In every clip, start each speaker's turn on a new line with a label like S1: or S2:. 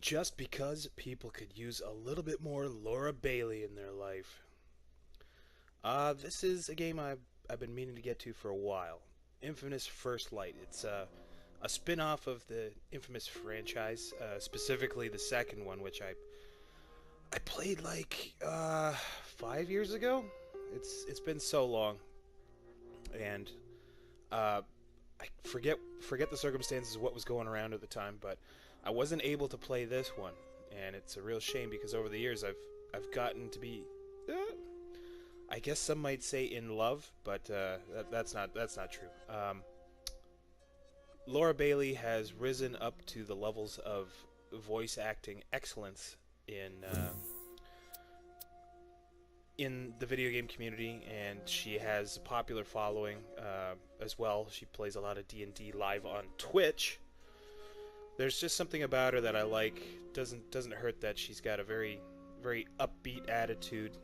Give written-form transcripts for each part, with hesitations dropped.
S1: just because people could use a little bit more Laura Bailey in their life. This is a game I've been meaning to get to for a while. Infamous First Light. It's a spin-off of the Infamous franchise, specifically the second one, which I played like 5 years ago. It's been so long, and I forget the circumstances of what was going around at the time, but I wasn't able to play this one, and it's a real shame because over the years I've gotten to be, I guess some might say in love, but that's not true. Laura Bailey has risen up to the levels of voice acting excellence in the video game community, and she has a popular following as well. She plays a lot of D&D live on Twitch. There's just something about her that I like. Doesn't hurt that she's got a very upbeat attitude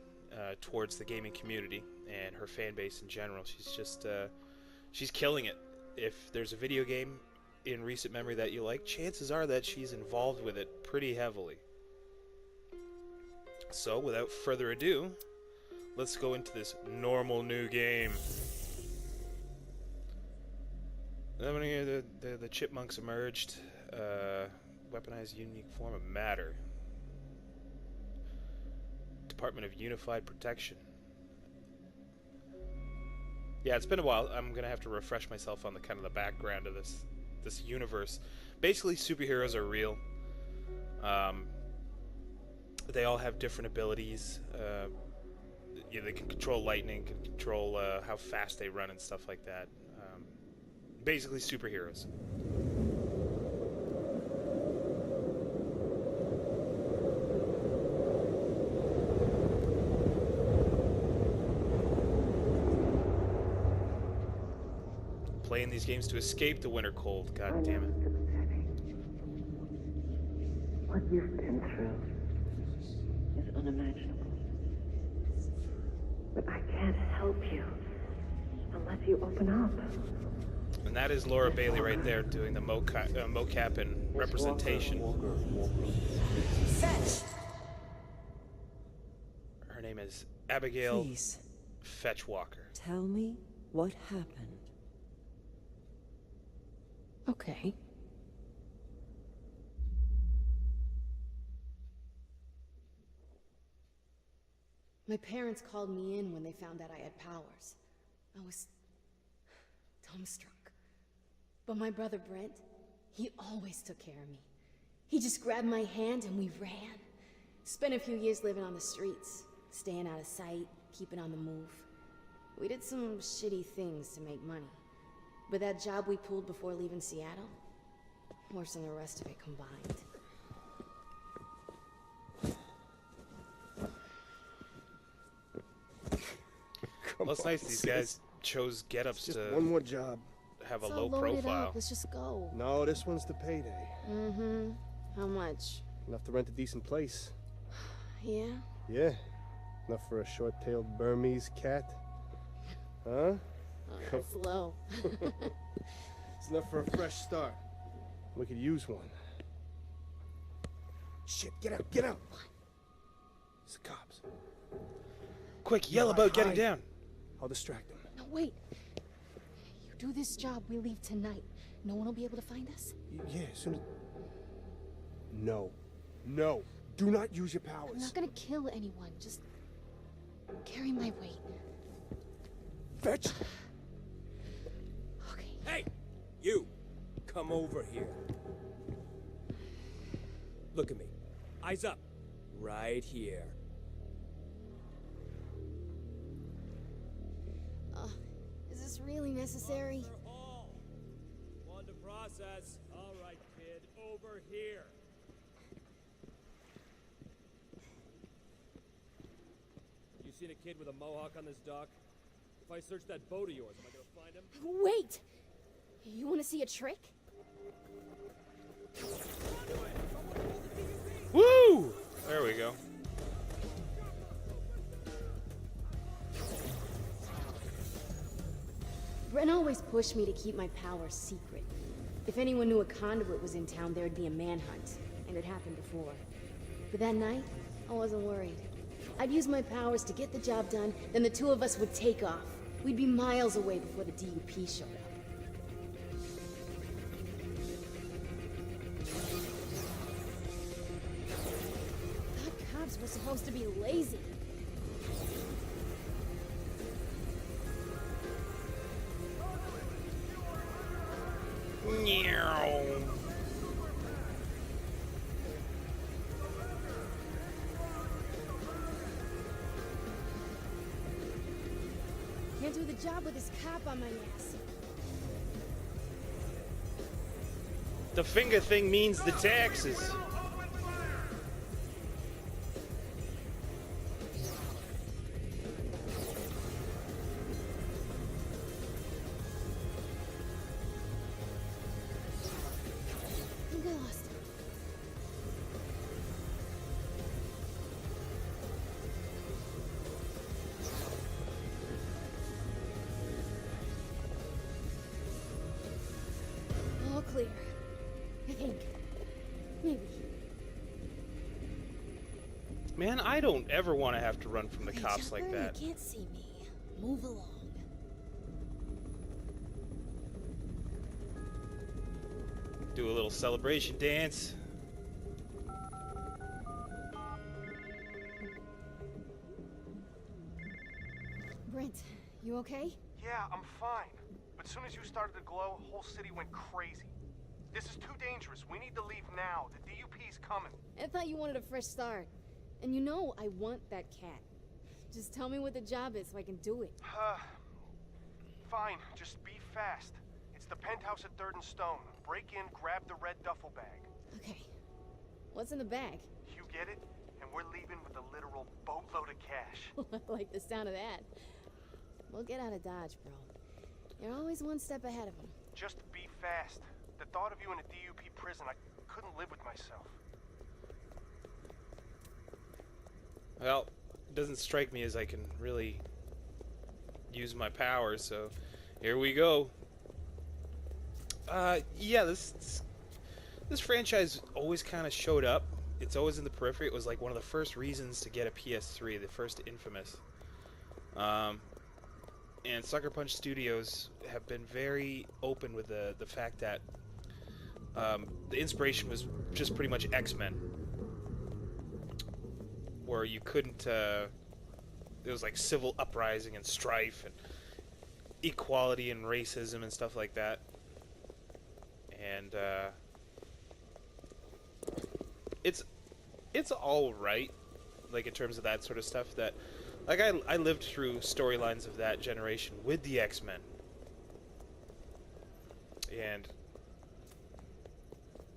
S1: towards the gaming community and her fan base in general. She's killing it. If there's a video game in recent memory that you like, chances are that she's involved with it pretty heavily. So, without further ado, let's go into this normal new game. The chipmunks emerged. Weaponized unique form of matter. Department of Unified Protection. Yeah, it's been a while. I'm gonna have to refresh myself on the kind of the background of this universe. Basically, superheroes are real. They all have different abilities. They can control lightning, can control how fast they run and stuff like that. Basically, superheroes. Playing these games to escape the winter cold. God damn it.
S2: What you've been through is unimaginable. But I can't help you unless you open up.
S1: And that is Laura Bailey right there doing the mocap and representation.
S3: Fetch!
S1: Her name is Abigail
S3: Please,
S1: Fetchwalker.
S3: tell me what happened. Okay.
S4: My parents called me in when they found out I had powers. I was dumbstruck. But my brother Brent, he always took care of me. He just grabbed my hand and we ran. Spent a few years living on the streets, staying out of sight, keeping on the move. We did some shitty things to make money. But that job we pulled before leaving Seattle, worse than the rest of it combined.
S1: Well, it's nice these guys chose get-ups
S5: Just
S1: to
S5: one more job.
S1: have a
S4: So
S1: low
S4: load it
S1: profile.
S4: up, let's just go.
S5: No, this one's the payday.
S4: Mm-hmm. How much?
S5: Enough to rent a decent place.
S4: Yeah?
S5: Yeah. Enough for a short-tailed Burmese cat. Huh?
S4: Oh, that's low.
S5: It's enough for a fresh start. We could use one. Shit, get out, get out! What? It's the cops.
S1: Quick, yell about getting
S5: hide.
S1: down.
S5: I'll distract them.
S4: No, wait. You do this job, we leave tonight. No one will be able to find us?
S5: Yeah, as soon as... No. No. Do not use your powers.
S4: I'm not gonna kill anyone. Just carry my weight.
S5: Fetch!
S4: Okay.
S6: Hey! You! Come over here. Look at me. Eyes up. Right here.
S4: Is this really necessary?
S6: Officer Hall. On to process. All right, kid. Over here. You seen a kid with a mohawk on this dock? If I search that boat of yours, am I gonna find him?
S4: Wait! You wanna see a trick?
S1: Woo! There we go.
S4: Brent always pushed me to keep my powers secret. If anyone knew a Conduit was in town, there'd be a manhunt. And it happened before. But that night, I wasn't worried. I'd use my powers to get the job done, then the two of us would take off. We'd be miles away before the DUP showed up. Thought cops were supposed to be lazy. Can't do the job with this cop on my ass.
S1: The finger thing means the taxes.
S4: I think I lost him. All clear. I think. Maybe.
S1: Man, I don't ever want to have to run from the
S4: Hey,
S1: cops like
S4: Chopper,
S1: that.
S4: You can't see me. Move along.
S1: Do a little celebration dance.
S4: Brent, you okay?
S5: Yeah, I'm fine. But as soon as you started to glow, whole city went crazy. This is too dangerous. We need to leave now. The DUP's coming.
S4: I thought you wanted a fresh start. And you know I want that cat. Just tell me what the job is so I can do it.
S5: Fine. Just be fast. It's the penthouse at 3rd and Stone. Break in, grab the red duffel bag.
S4: Okay. What's in the bag?
S5: You get it? And we're leaving with a literal boatload of cash.
S4: I like the sound of that. We'll get out of Dodge, bro. You're always one step ahead of them.
S5: Just be fast. The thought of you in a DUP prison, I couldn't live with myself.
S1: Well, it doesn't strike me as I can really use my powers, so here we go. Yeah, this franchise always kind of showed up. It's always in the periphery. It was like one of the first reasons to get a PS3, the first Infamous. And Sucker Punch Studios have been very open with the fact that the inspiration was just pretty much X-Men, where you couldn't. There was like civil uprising and strife and equality and racism and stuff like that. And it's all right, like in terms of that sort of stuff. That like I lived through storylines of that generation with the X-Men, and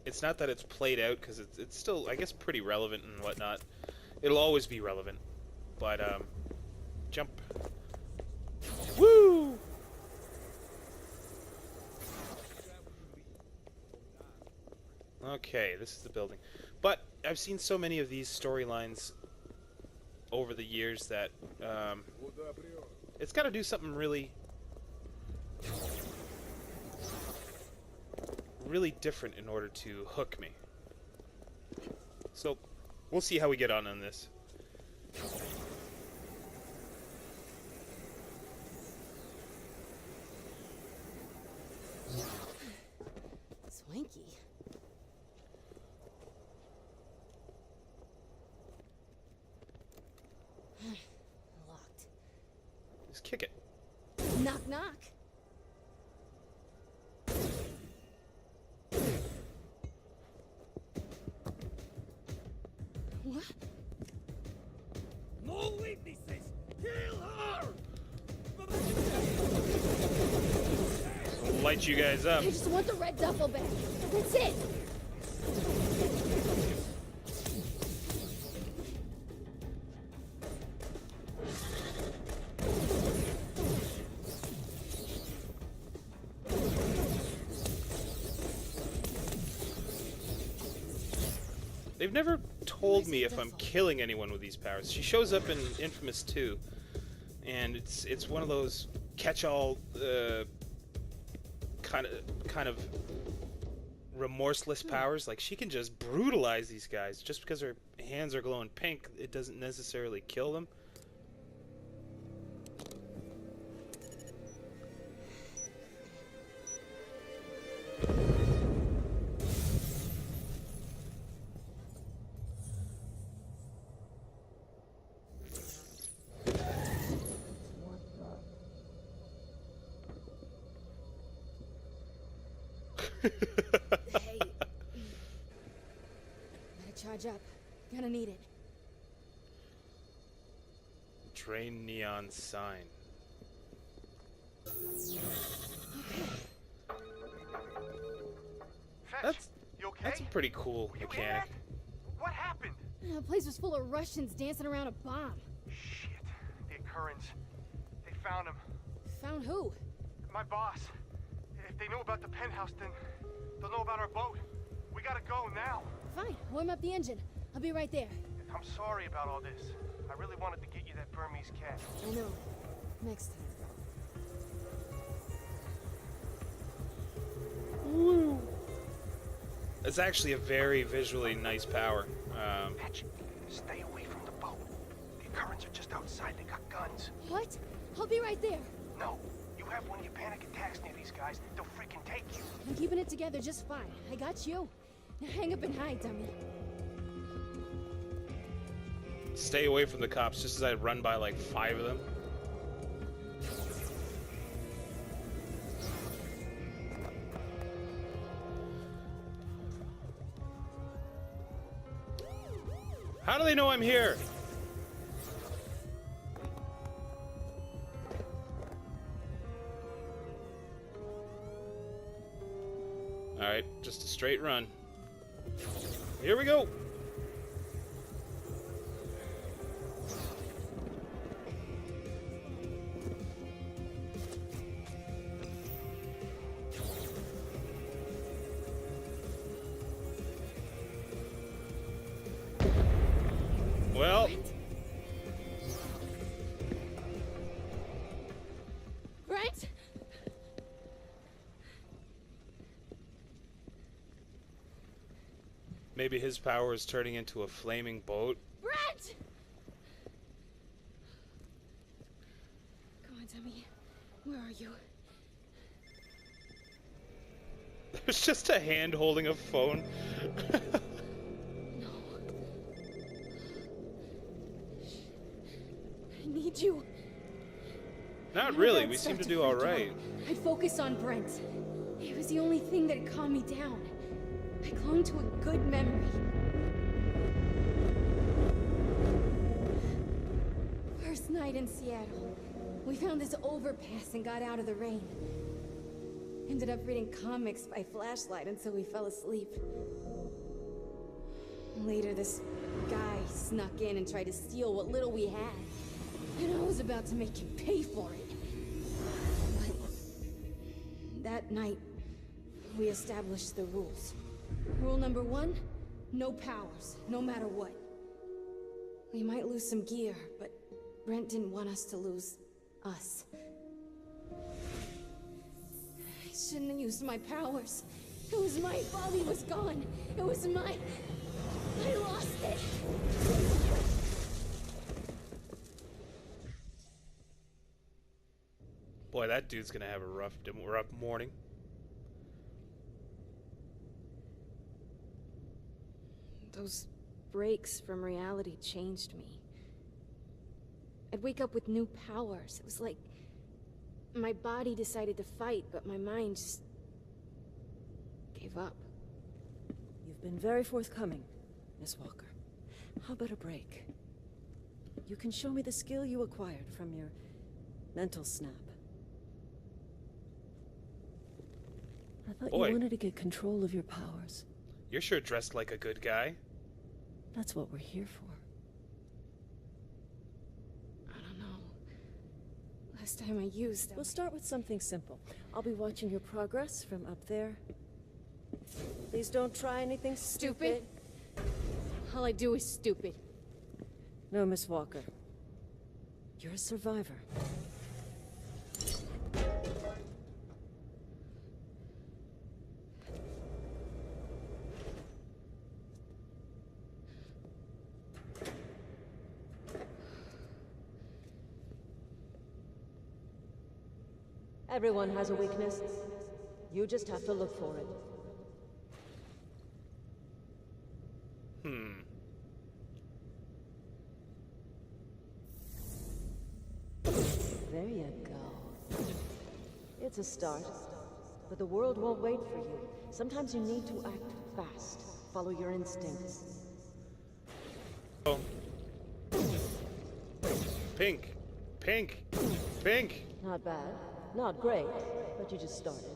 S1: it's not that it's played out because it's still, I guess, pretty relevant and whatnot. It'll always be relevant, but jump. Woo! Okay, this is the building. But I've seen so many of these storylines over the years that it's got to do something really different in order to hook me. So we'll see how we get on this.
S4: Swanky. Locked.
S1: Just kick it.
S4: Knock, knock. What?
S6: No witnesses! Kill her!
S1: We'll light you guys up.
S4: I just want the red duffel bag. That's it.
S1: They've never told me if I'm killing anyone with these powers. She shows up in Infamous 2, and it's one of those catch-all kind of remorseless powers. Like, she can just brutalize these guys. Just because her hands are glowing pink, it doesn't necessarily kill them.
S4: Hey. Gotta charge up. Gonna need it.
S1: Train neon sign.
S5: Fetch, you okay?
S1: That's a pretty cool
S5: Were you in
S1: mechanic.
S5: that? What happened?
S4: The place was full of Russians dancing around a bomb.
S5: Shit. The occurrence. They found him.
S4: Found who?
S5: My boss. If they knew about the penthouse, then they'll know about our boat. We gotta go now.
S4: Fine, warm up the engine. I'll be right there.
S5: I'm sorry about all this. I really wanted to get you that Burmese cat.
S4: I know. Next time.
S1: Woo! It's actually a very visually nice power.
S5: Fetch, stay away from the boat. The occurrence are just outside. They got guns.
S4: What? I'll be right there.
S5: No, you have one of your panic attacks near these guys. They'll freaking take you.
S4: I'm keeping it together just fine. I got you. Now hang up and hide, dummy.
S1: Stay away from the cops, just as I run by like 5 of them. How do they know I'm here? Alright, just a straight run. Here we go! Well,
S4: Brent?
S1: maybe his power is turning into a flaming boat.
S4: Brent! Come on, dummy. Where are you?
S1: There's just a hand holding a phone.
S4: No. I need you.
S1: Not
S4: When
S1: really,
S4: Brent
S1: we seem to
S4: started
S1: do
S4: freak
S1: alright.
S4: out, I'd focus on Brent. It was the only thing that'd calm me down. I clung to a good memory. First night in Seattle, we found this overpass and got out of the rain. Ended up reading comics by flashlight until we fell asleep. Later, this guy snuck in and tried to steal what little we had. And I was about to make him pay for it. But that night, we established the rules. Rule number 1, no powers, no matter what. We might lose some gear, but Brent didn't want us to lose us. I shouldn't have used my powers. It was my fault he was gone. It was my... I lost it.
S1: Boy, that dude's gonna have a rough morning.
S4: Those breaks from reality changed me. I'd wake up with new powers. It was like my body decided to fight, but my mind just gave up.
S3: You've been very forthcoming, Miss Walker. How about a break? You can show me the skill you acquired from your mental snap. I thought
S1: Boy.
S3: you wanted to get control of your powers.
S1: You're sure dressed like a good guy.
S3: That's what we're here for.
S4: I don't know. Last time I used them.
S3: We'll start with something simple. I'll be watching your progress from up there. Please don't try anything stupid.
S4: All I do is stupid.
S3: No, Miss Walker. You're a survivor. Everyone has a weakness. You just have to look for it. There you go. It's a start. But the world won't wait for you. Sometimes you need to act fast. Follow your instincts.
S1: Oh. Pink. Pink. Pink.
S3: Not bad. Not great, but you just started.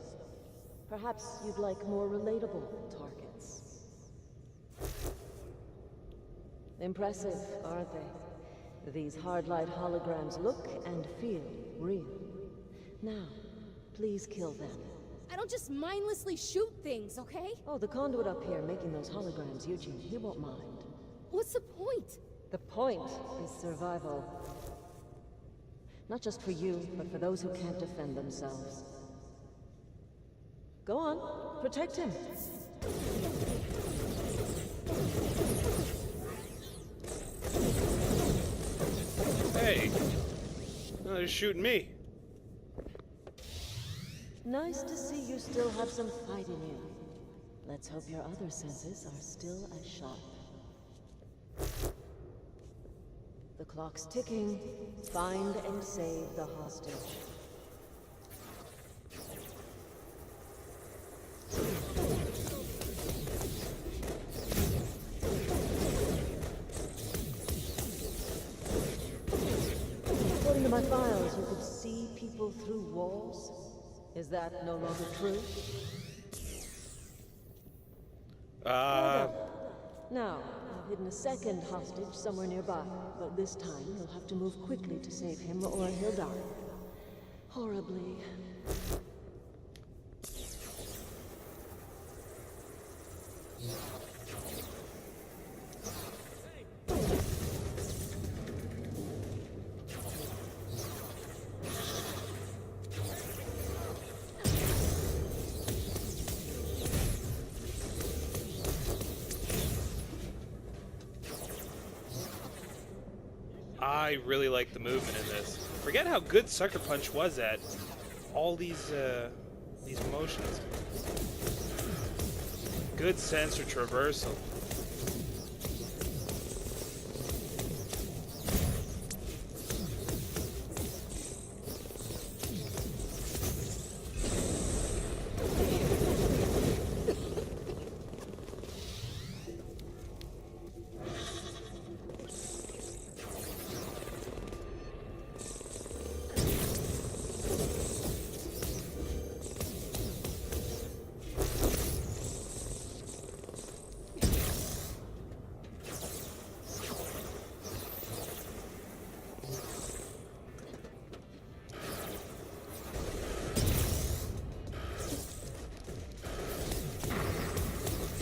S3: Perhaps you'd like more relatable targets. Impressive, aren't they? These hard-light holograms look and feel real. Now, please kill them.
S4: I don't just mindlessly shoot things, okay?
S3: Oh, the conduit up here making those holograms, Eugene, he won't mind.
S4: What's the point?
S3: The point is survival. Not just for you, but for those who can't defend themselves. Go on, protect him.
S1: Hey. No, they're shooting me.
S3: Nice to see you still have some fight in you. Let's hope your other senses are still as sharp. The clock's ticking. Find and save the hostage. According to my files, you could see people through walls. Is that no longer true? Now, I've hidden a second hostage somewhere nearby, but this time you'll have to move quickly to save him or he'll die. Horribly.
S1: I really like the movement in this. Forget how good Sucker Punch was at all these motions. Good sense of traversal.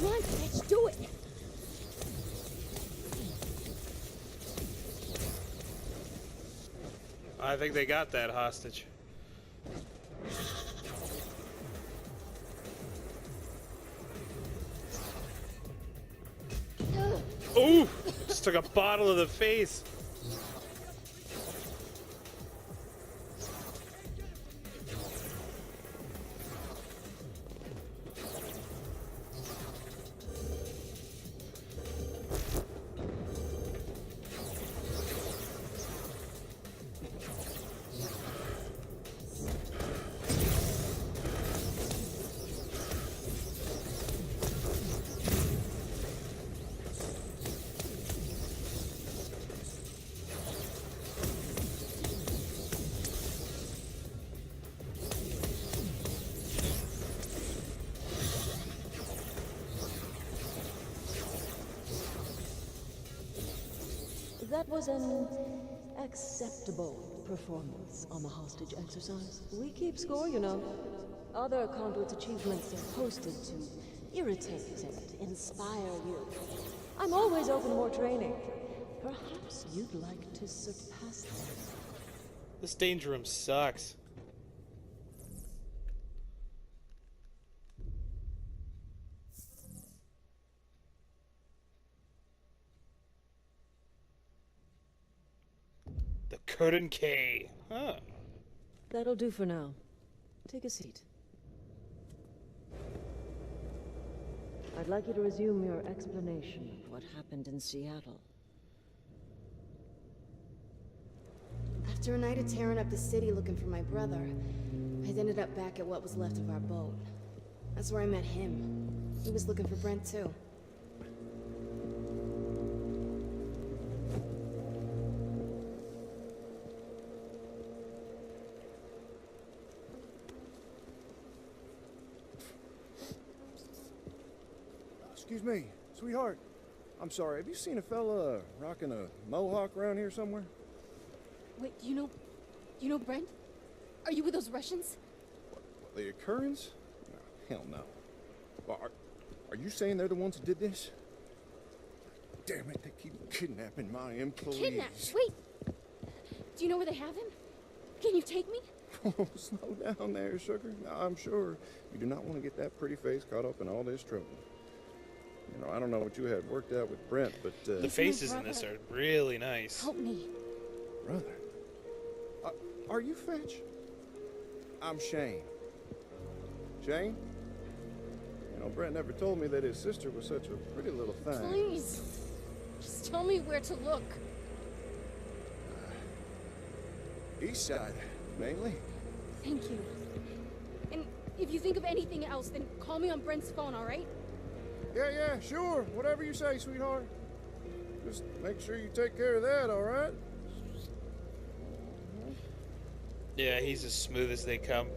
S4: Come on, bitch, do it!
S1: I think they got that hostage. Ooh! Just took a bottle to the face.
S3: That was an acceptable performance on the hostage exercise. We keep score, you know. Other Conduit's achievements are posted to irritate and inspire you. I'm always open to more training. Perhaps you'd like to surpass them.
S1: This danger room sucks. The Curtain K. Huh.
S3: That'll do for now. Take a seat. I'd like you to resume your explanation of what happened in Seattle.
S4: After a night of tearing up the city looking for my brother, I'd ended up back at what was left of our boat. That's where I met him. He was looking for Brent, too.
S7: Excuse me, sweetheart. I'm sorry, have you seen a fella rocking a mohawk around here somewhere?
S4: Wait, do you know Brent? Are you with those Russians?
S7: What, the occurrence? No, hell no. Well, are you saying they're the ones who did this? Damn it, they keep kidnapping my employees.
S4: Kidnap? Wait! Do you know where they have him? Can you take me?
S7: Oh, slow down there, sugar. No, I'm sure you do not want to get that pretty face caught up in all this trouble. You know, I don't know what you had worked out with Brent, but,
S1: The faces in this are really nice.
S4: Help me.
S7: Brother? Are you Fetch? I'm Shane. Shane? You know, Brent never told me that his sister was such a pretty little thing.
S4: Please. Just tell me where to look.
S7: East side, mainly.
S4: Thank you. And if you think of anything else, then call me on Brent's phone, all right?
S7: Yeah, sure. Whatever you say, sweetheart. Just make sure you take care of that, all right?
S1: Yeah, he's as smooth as they come.